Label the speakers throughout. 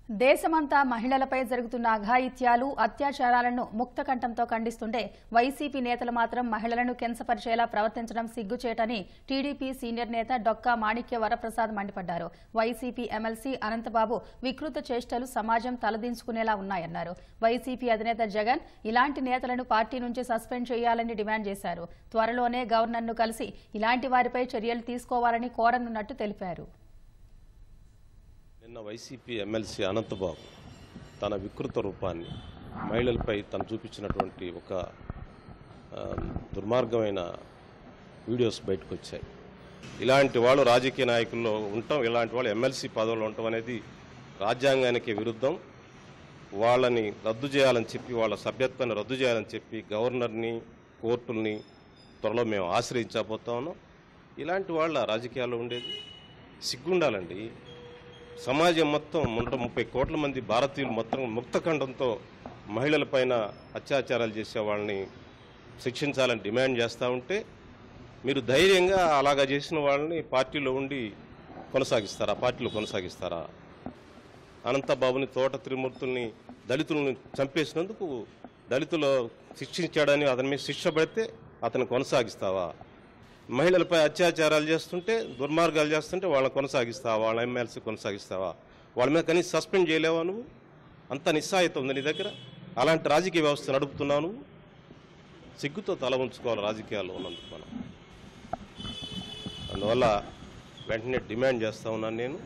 Speaker 1: దేశమంతా మహిళలపై జరుగుతున్న అఘాయిత్యాలు అత్యాచారాలను ముక్తకంఠంతో ఖండిస్తుంటే వైసీపీ నేతలు మాత్రం మహిళలను కించపరిచేలా ప్రవర్తించడం సిగ్గుచేటని టీడీపీ సీనియర్ నేత డొక్కా మాణిక్య వరప్రసాద్ మండిపడ్డారు. వైసీపీ ఎమ్మెల్సీ అనంతబాబు వికృత చేష్టలు సమాజం తలదించుకునేలా ఉన్నాయన్నారు. వైసీపీ అధినేత జగన్ ఇలాంటి నేతలను పార్టీ నుంచి సస్పెండ్ చేయాలని డిమాండ్ చేశారు. త్వరలోనే గవర్నర్ను కలిసి ఇలాంటి వారిపై చర్యలు తీసుకోవాలని కోరనున్నట్టు తెలిపారు.
Speaker 2: నిన్న వైసీపీ ఎమ్మెల్సీ అనంతబాబు తన వికృత రూపాన్ని మహిళలపై తను చూపించినటువంటి ఒక దుర్మార్గమైన వీడియోస్ బయటకు వచ్చాయి. ఇలాంటి వాళ్ళు రాజకీయ నాయకుల్లో ఉండటం, ఇలాంటి వాళ్ళు ఎమ్మెల్సీ పదవులు ఉండటం అనేది రాజ్యాంగానికి విరుద్ధం. వాళ్ళని రద్దు చేయాలని చెప్పి, వాళ్ళ సభ్యత్వాన్ని రద్దు చేయాలని చెప్పి గవర్నర్ని, కోర్టుల్ని త్వరలో మేము ఆశ్రయించబోతా ఉన్నాం. ఇలాంటి వాళ్ళ రాజకీయాల్లో ఉండేది సిగ్గుండాలండి. సమాజం మొత్తం 130 కోట్ల మంది భారతీయులు మొత్తం ముక్తఖండంతో మహిళలపైన అత్యాచారాలు చేసే వాళ్ళని శిక్షించాలని డిమాండ్ చేస్తూ ఉంటే మీరు ధైర్యంగా అలాగా చేసిన వాళ్ళని పార్టీలో ఉండి కొనసాగిస్తారా? పార్టీలో కొనసాగిస్తారా? అనంతబాబుని, తోట త్రిమూర్తుల్ని, దళితులను చంపేసినందుకు దళితులు శిక్షించాడని అతని మీద శిక్ష పడితే అతను కొనసాగిస్తావా? మహిళలపై అత్యాచారాలు చేస్తుంటే, దుర్మార్గాలు చేస్తుంటే వాళ్ళని కొనసాగిస్తావా? వాళ్ళ ఎమ్మెల్సీ కొనసాగిస్తావా? వాళ్ళ మీద కనీసం సస్పెండ్ చేయలేవా? నువ్వు అంత నిస్సాయిత ఉంది నీ దగ్గర. అలాంటి రాజకీయ వ్యవస్థ నడుపుతున్నావు నువ్వు. సిగ్గుతో తల ఉంచుకోవాలి రాజకీయాల్లో ఉన్నందుకు మనం. అందువల్ల వెంటనే డిమాండ్ చేస్తూ ఉన్నాను నేను,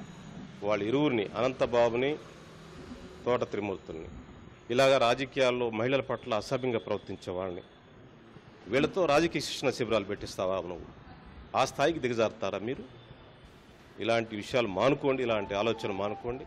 Speaker 2: వాళ్ళ ఇరువురిని, అనంతబాబుని, తోట త్రిమూర్తుల్ని, ఇలాగా రాజకీయాల్లో మహిళల పట్ల అసభ్యంగా ప్రవర్తించే వాళ్ళని వీళ్ళతో రాజకీయ శిక్షణ శిబిరాలు పెట్టిస్తావా? నువ్వు ఆ స్థాయికి దిగజారుతారా మీరు? ఇలాంటి విషయాలు మానుకోండి, ఇలాంటి ఆలోచన మానుకోండి.